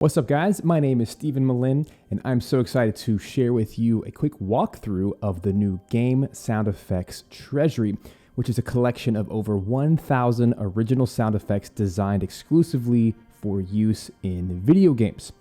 What's up, guys? My name is Stephen Malin, and I'm so excited to share with you a quick walkthrough of the new Game Sound Effects Treasury, which is a collection of over 1,000 original sound effects designed exclusively for use in video games.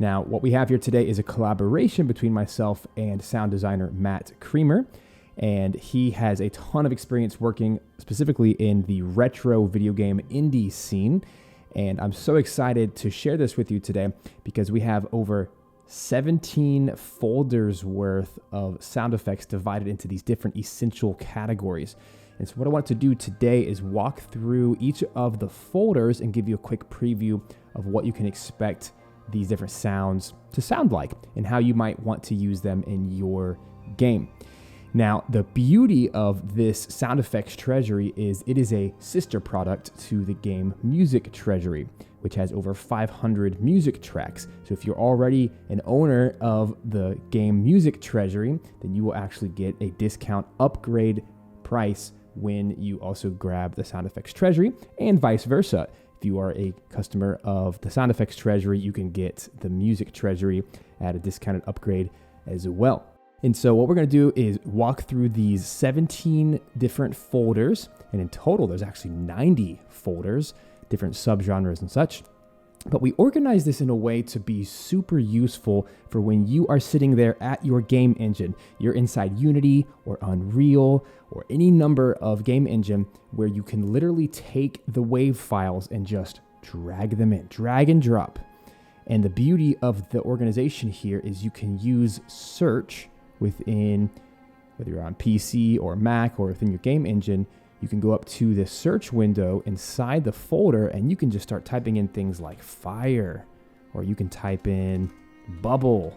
Now, what we have here today is a collaboration between myself and sound designer Matt Creamer, and he has a ton of experience working specifically in the retro video game indie scene. And I'm so excited to share this with you today because we have over 17 folders worth of sound effects divided into these different essential categories. And so what I want to do today is walk through each of the folders and give you a quick preview of what you can expect these different sounds to sound like and how you might want to use them in your game. Now, the beauty of this Sound Effects Treasury is it is a sister product to the game Music Treasury, which has over 500 music tracks. So if you're already an owner of the game Music Treasury, then you will actually get a discount upgrade price when you also grab the Sound Effects Treasury, and vice versa. If you are a customer of the Sound Effects Treasury, you can get the Music Treasury at a discounted upgrade as well. And so what we're going to do is walk through these 17 different folders, and in total there's actually 90 folders, different subgenres and such. But we organize this in a way to be super useful for when you are sitting there at your game engine. You're inside Unity or Unreal or any number of game engine where you can literally take the wave files and just drag them in, drag and drop. And the beauty of the organization here is you can use search within, whether you're on PC or Mac or within your game engine, you can go up to the search window inside the folder and you can just start typing in things like fire, or you can type in bubble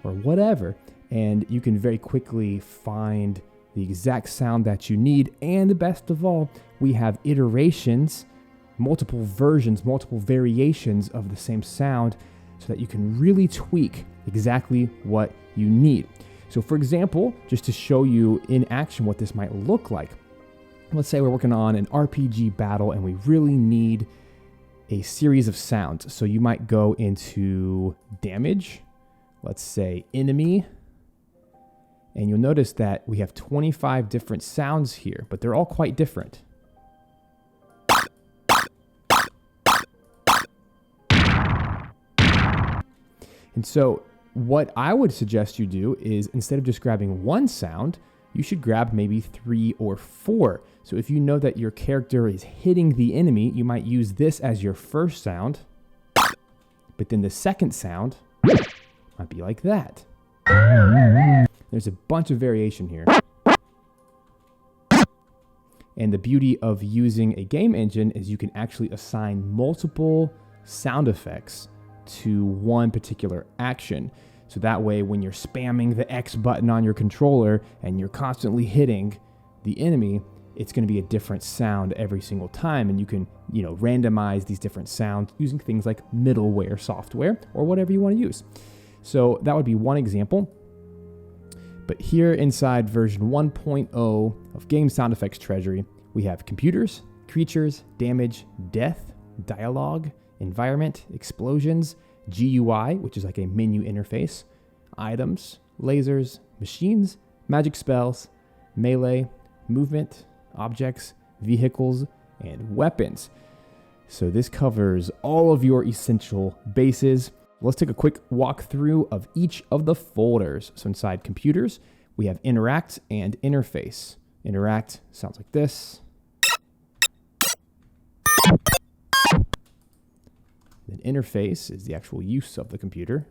or whatever, and you can very quickly find the exact sound that you need. And the best of all, we have iterations, multiple versions, multiple variations of the same sound so that you can really tweak exactly what you need. So for example, just to show you in action what this might look like, let's say we're working on an RPG battle and we really need a series of sounds. So you might go into damage, let's say enemy, and you'll notice that we have 25 different sounds here, but they're all quite different. And so what I would suggest you do is, instead of just grabbing one sound, you should grab maybe 3 or 4. So if you know that your character is hitting the enemy, you might use this as your first sound, but then the second sound might be like that. There's a bunch of variation here. And the beauty of using a game engine is you can actually assign multiple sound effects to one particular action. So that way, when you're spamming the X button on your controller and you're constantly hitting the enemy, it's going to be a different sound every single time. And you can, randomize these different sounds using things like middleware software or whatever you want to use. So that would be one example. But here inside version 1.0 of Game Sound Effects Treasury, we have computers, creatures, damage, death, dialogue, environment, explosions, GUI, which is like a menu interface, items, lasers, machines, magic spells, melee, movement, objects, vehicles, and weapons. So this covers all of your essential bases. Let's take a quick walkthrough of each of the folders. So inside computers, we have interact and interface. Interact sounds like this. Then interface is the actual use of the computer.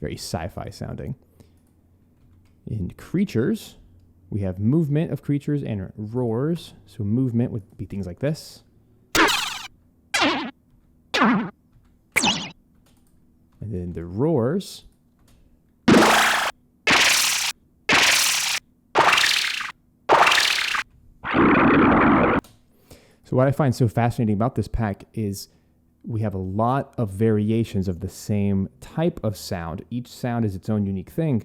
Very sci-fi sounding. In creatures, we have movement of creatures and roars. So movement would be things like this. And then the roars. So what I find so fascinating about this pack is we have a lot of variations of the same type of sound. Each sound is its own unique thing,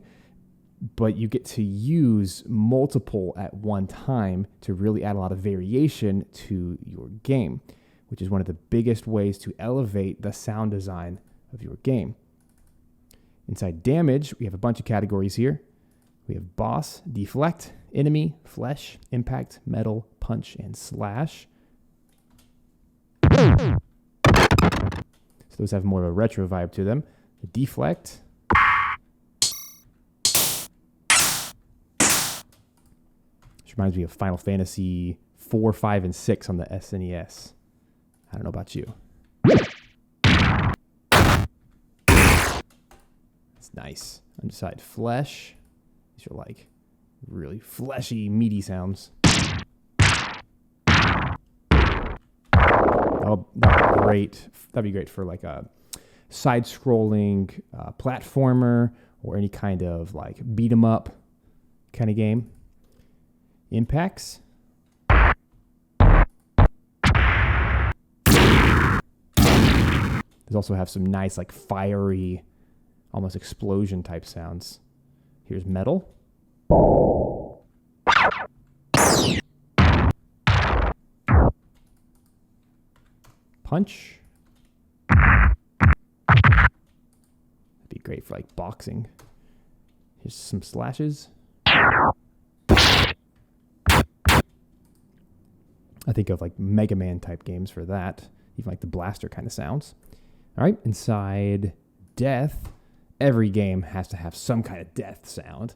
but you get to use multiple at one time to really add a lot of variation to your game, which is one of the biggest ways to elevate the sound design of your game. Inside damage, we have a bunch of categories here. We have boss, deflect, enemy, flesh, impact, metal, punch, and slash. So those have more of a retro vibe to them. The deflect. Which reminds me of Final Fantasy 4, 5, and 6 on the SNES. I don't know about you. It's nice. Underside flesh. These are like really fleshy, meaty sounds. Oh, that'd be great. That'd be great for like a side-scrolling platformer or any kind of like beat 'em up kind of game. Impacts. These also have some nice like fiery, almost explosion type sounds. Here's metal. Punch. That'd be great for like boxing. Here's some slashes. I think of like Mega Man type games for that. Even like the blaster kind of sounds. All right, inside death, every game has to have some kind of death sound.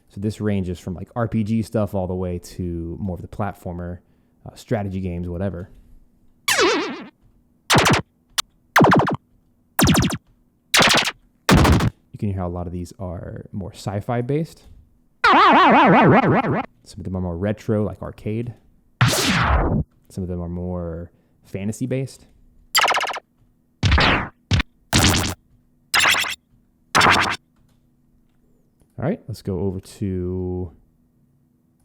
So this ranges from like RPG stuff all the way to more of the platformer, strategy games, whatever. You can hear how a lot of these are more sci-fi based. Some of them are more retro, like arcade. Some of them are more fantasy based. All right, let's go over to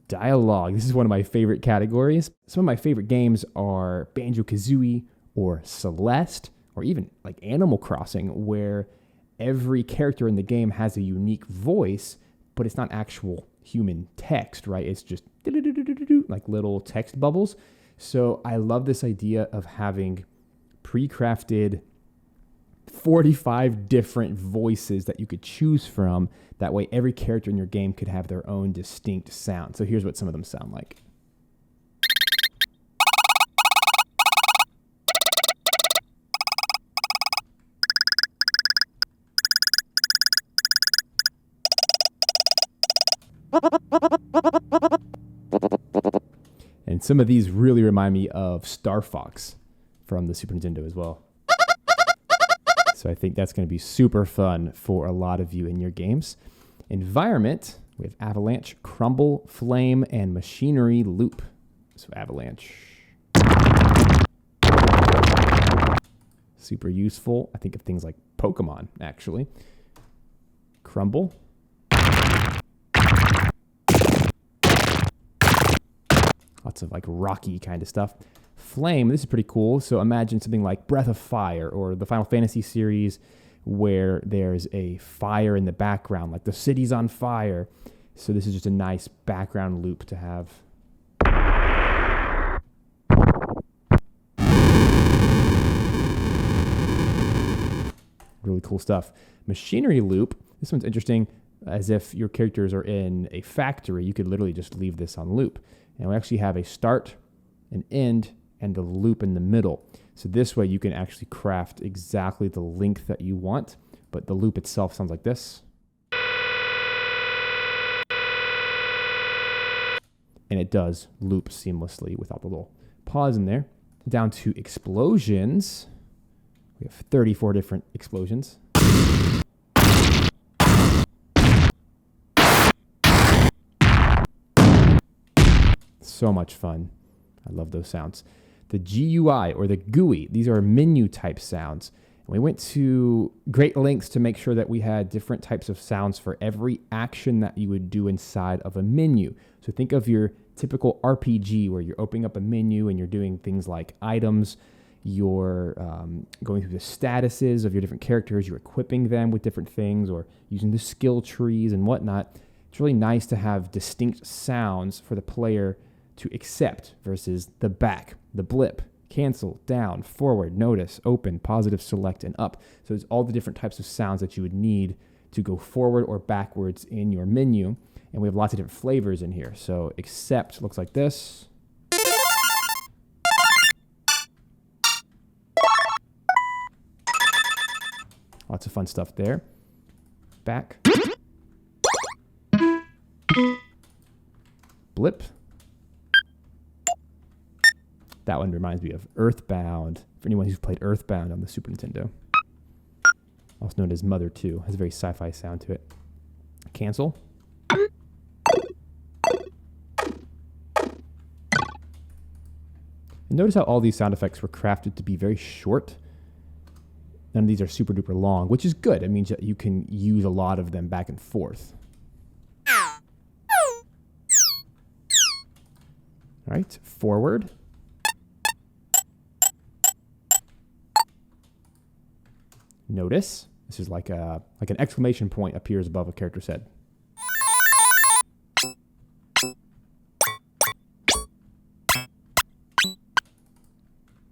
dialogue. This is one of my favorite categories. Some of my favorite games are Banjo-Kazooie or Celeste or even like Animal Crossing, where every character in the game has a unique voice, but it's not actual human text, right? It's just like little text bubbles. So I love this idea of having pre-crafted 45 different voices that you could choose from. That way every character in your game could have their own distinct sound. So here's what some of them sound like. And some of these really remind me of Star Fox from the Super Nintendo as well. So I think that's going to be super fun for a lot of you in your games. Environment, we have Avalanche, Crumble, Flame, and Machinery Loop. So Avalanche. Super useful. I think of things like Pokemon, actually. Crumble. Lots of like rocky kind of stuff. Flame, this is pretty cool. So imagine something like Breath of Fire or the Final Fantasy series where there's a fire in the background, like the city's on fire. So this is just a nice background loop to have. Really cool stuff. Machinery loop, this one's interesting. As if your characters are in a factory, you could literally just leave this on loop. And we actually have a start, an end, and a loop in the middle. So this way you can actually craft exactly the length that you want, but the loop itself sounds like this. And it does loop seamlessly without the little pause in there. Down to explosions. We have 34 different explosions. So much fun. I love those sounds. The GUI or the GUI, these are menu type sounds. And we went to great lengths to make sure that we had different types of sounds for every action that you would do inside of a menu. So think of your typical RPG where you're opening up a menu and you're doing things like items, you're going through the statuses of your different characters, you're equipping them with different things or using the skill trees and whatnot. It's really nice to have distinct sounds for the player to accept versus the back, the blip, cancel, down, forward, notice, open, positive, select, and up. So it's all the different types of sounds that you would need to go forward or backwards in your menu. And we have lots of different flavors in here. So accept looks like this. Lots of fun stuff there. Back. Blip. That one reminds me of Earthbound. For anyone who's played Earthbound on the Super Nintendo. Also known as Mother 2. Has a very sci-fi sound to it. Cancel. And notice how all these sound effects were crafted to be very short. None of these are super duper long, which is good. It means that you can use a lot of them back and forth. All right, forward. Notice. This is like an exclamation point appears above a character's head.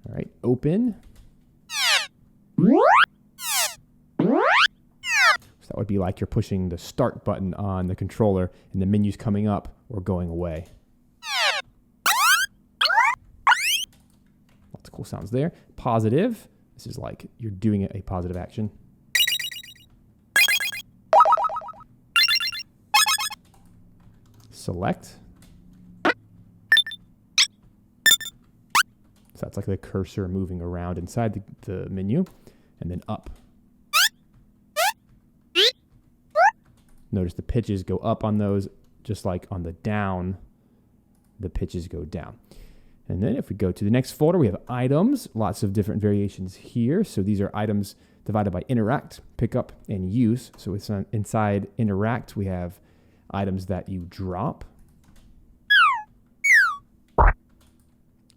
All right, open. So that would be like you're pushing the start button on the controller and the menu's coming up or going away. Lots of cool sounds there. Positive. This is like you're doing a positive action. Select. So that's like the cursor moving around inside the menu. And then up. Notice the pitches go up on those, just like on the down, the pitches go down. And then if we go to the next folder, we have items, lots of different variations here. So these are items divided by interact, pick up, and use. So it's inside interact, we have items that you drop.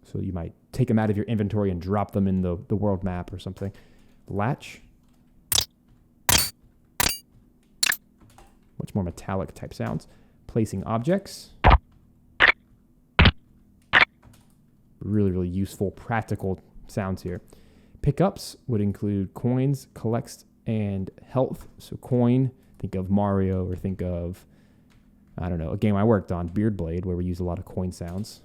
So you might take them out of your inventory and drop them in the world map or something. Latch. Much more metallic type sounds. Placing objects. Really, really useful, practical sounds here. Pickups would include coins, collects, and health. So coin, think of Mario, or think of, I don't know, a game I worked on, Beard Blade, where we use a lot of coin sounds.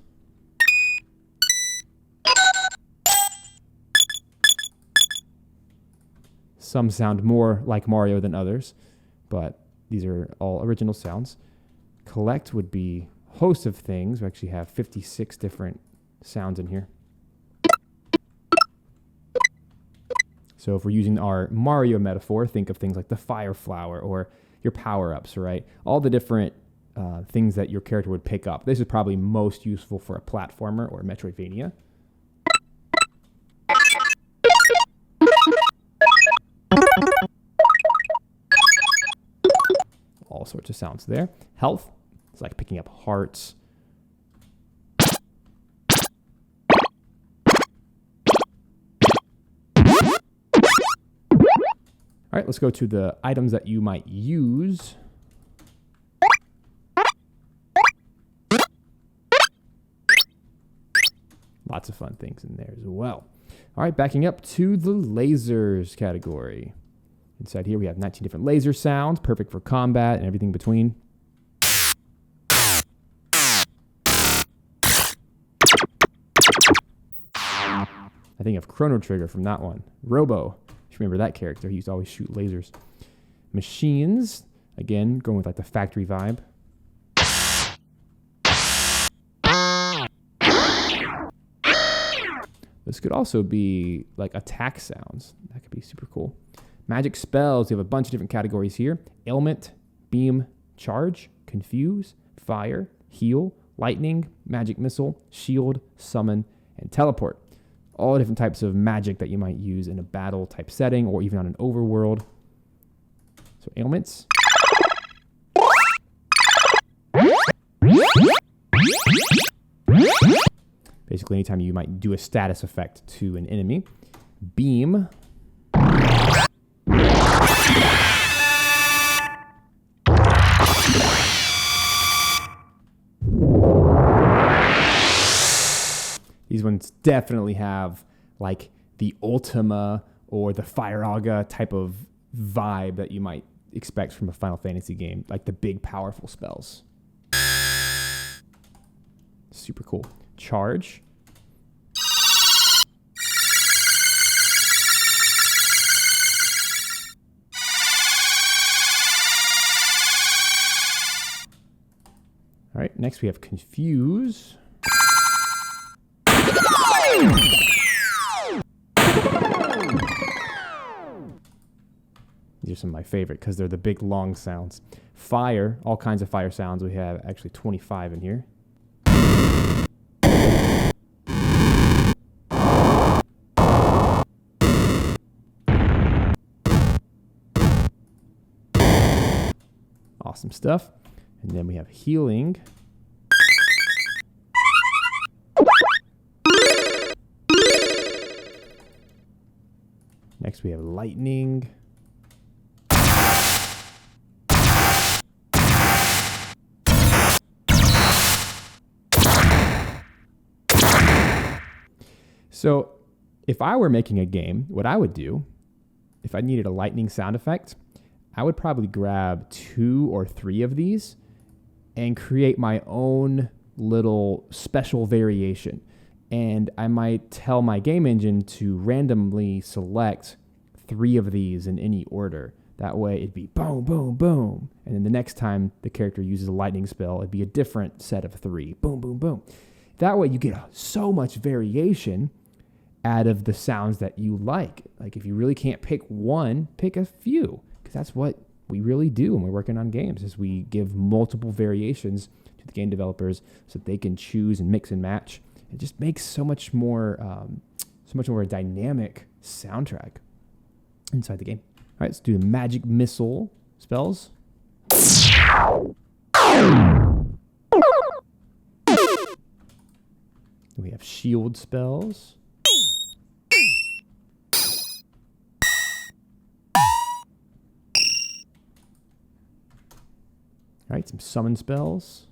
Some sound more like Mario than others, but these are all original sounds. Collect would be a host of things. We actually have 56 different sounds in here. So if we're using our Mario metaphor, think of things like the fire flower or your power-ups, right? All the different things that your character would pick up. This is probably most useful for a platformer or a Metroidvania. All sorts of sounds there. Health, it's like picking up hearts. All right, let's go to the items that you might use. Lots of fun things in there as well. All right, backing up to the lasers category. Inside here, we have 19 different laser sounds, perfect for combat and everything in between. I think of Chrono Trigger from that one. Robo. Remember that character. He used to always shoot lasers. Machines. Again, going with like the factory vibe. This could also be like attack sounds. That could be super cool. Magic spells. We have a bunch of different categories here. Ailment, beam, charge, confuse, fire, heal, lightning, magic missile, shield, summon, and teleport. All different types of magic that you might use in a battle type setting or even on an overworld. So ailments. Basically, anytime you might do a status effect to an enemy. Beam. These ones definitely have like the Ultima or the Firaga type of vibe that you might expect from a Final Fantasy game, like the big, powerful spells. Super cool. Charge. All right, next we have Confuse. These are some of my favorite because they're the big, long sounds. Fire, all kinds of fire sounds. We have actually 25 in here. Awesome stuff. And then we have healing. Next we have lightning. So if I were making a game, what I would do, if I needed a lightning sound effect, I would probably grab 2 or 3 of these and create my own little special variation. And I might tell my game engine to randomly select 3 of these in any order. That way it'd be boom, boom, boom. And then the next time the character uses a lightning spell, it'd be a different set of 3. Boom, boom, boom. That way you get so much variation out of the sounds that you like. Like if you really can't pick one, pick a few. Because that's what we really do when we're working on games, is we give multiple variations to the game developers so that they can choose and mix and match. It just makes so much more a dynamic soundtrack inside the game. All right, let's do the magic missile spells. We have shield spells. All right, some summon spells.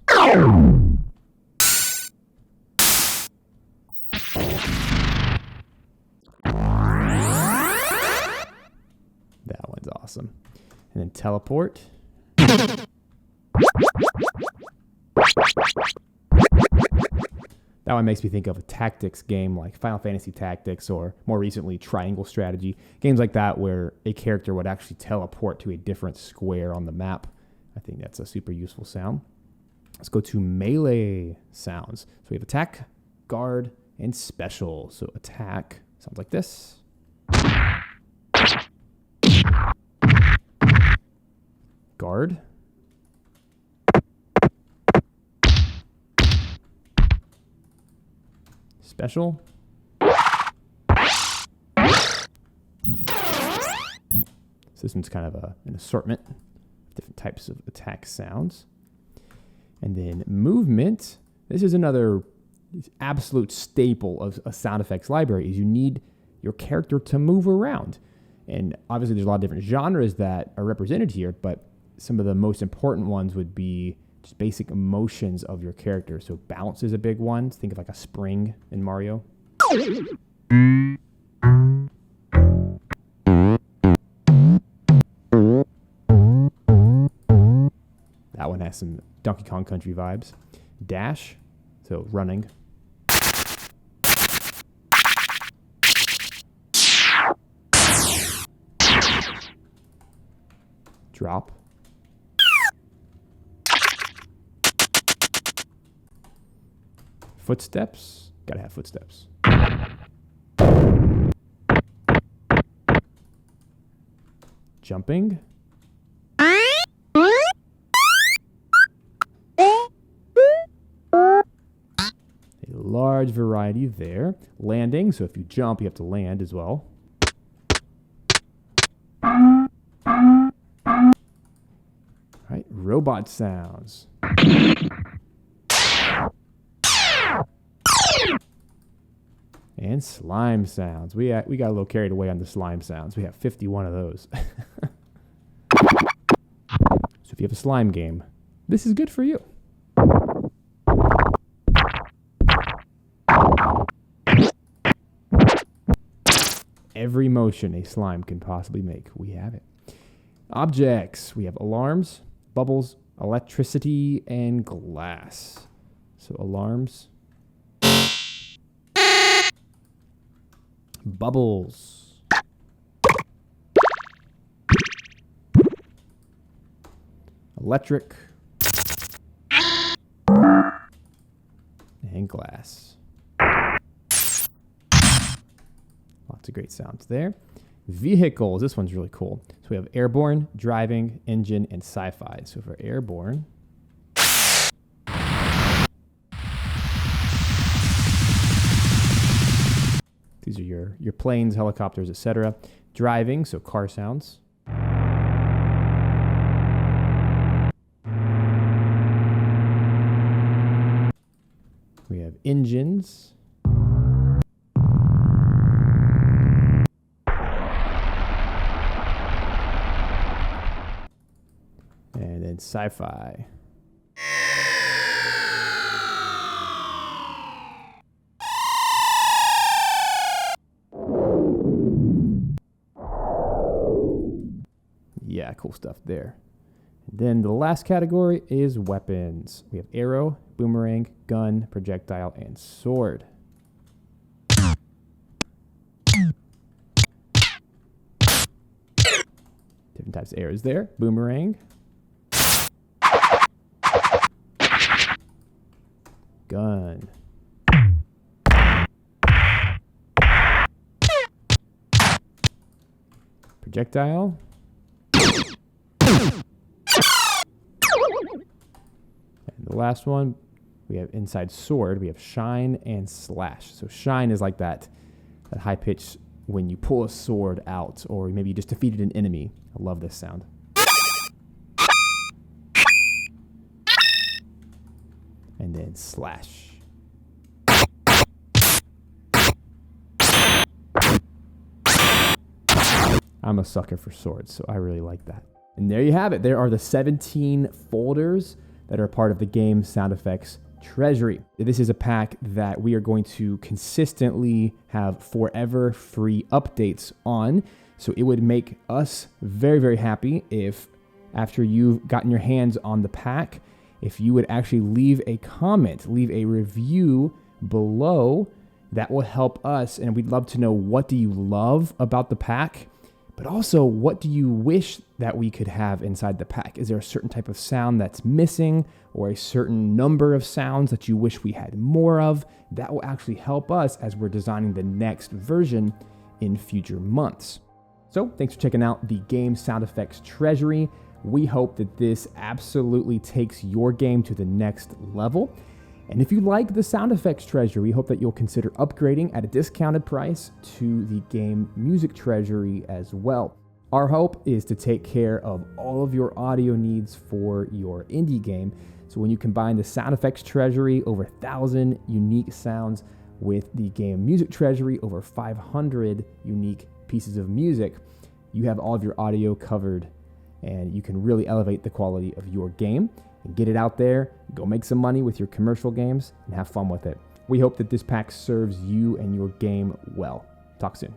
That one's awesome. And then teleport. That one makes me think of a tactics game like Final Fantasy Tactics, or more recently Triangle Strategy. Games like that where a character would actually teleport to a different square on the map. I think that's a super useful sound. Let's go to melee sounds. So we have attack, guard, and special. So attack sounds like this. Guard. Special. So this one's kind of an assortment of different types of attack sounds. And then movement. This is another absolute staple of a sound effects library, is you need your character to move around. And obviously there's a lot of different genres that are represented here, but some of the most important ones would be just basic emotions of your character. So bounce is a big one. Think of like a spring in Mario. That one has some Donkey Kong Country vibes. Dash, so running. Drop. Footsteps. Gotta have footsteps. Jumping. A large variety there. Landing, so if you jump, you have to land as well. All right, robot sounds. And slime sounds. We got a little carried away on the slime sounds. We have 51 of those. So if you have a slime game, this is good for you. every motion a slime can possibly make. We have it. Objects. We have alarms, bubbles, electricity, and glass. So alarms. Bubbles. Electric. And glass. Lots of great sounds there. Vehicles. This one's really cool. So we have airborne, driving, engine, and sci-fi. So for airborne, these are your planes, helicopters, etc. Driving, so car sounds. We have engines. And then sci-fi. Yeah, cool stuff there. And then the last category is weapons. We have arrow, boomerang, gun, projectile, and sword. Different types of arrows there. Boomerang. Gun. Projectile. And the last one, we have inside sword, we have shine and slash. So shine is like that high pitch when you pull a sword out, or maybe you just defeated an enemy. I love this sound. And then slash. I'm a sucker for swords, so I really like that. And there you have it. There are the 17 folders that are part of the game Sound Effects Treasury. This is a pack that we are going to consistently have forever free updates on. So it would make us very, very happy if, after you've gotten your hands on the pack, if you would actually leave a comment, leave a review below. That will help us, and we'd love to know, what do you love about the pack? But also, what do you wish that we could have inside the pack? Is there a certain type of sound that's missing, or a certain number of sounds that you wish we had more of? That will actually help us as we're designing the next version in future months. So thanks for checking out the game Sound Effects Treasury. We hope that this absolutely takes your game to the next level. And if you like the Sound Effects Treasury, we hope that you'll consider upgrading at a discounted price to the Game Music Treasury as well. Our hope is to take care of all of your audio needs for your indie game. So when you combine the Sound Effects Treasury, over 1,000 unique sounds, with the Game Music Treasury, over 500 unique pieces of music, you have all of your audio covered, and you can really elevate the quality of your game. And get it out there, go make some money with your commercial games, and have fun with it. We hope that this pack serves you and your game well. Talk soon.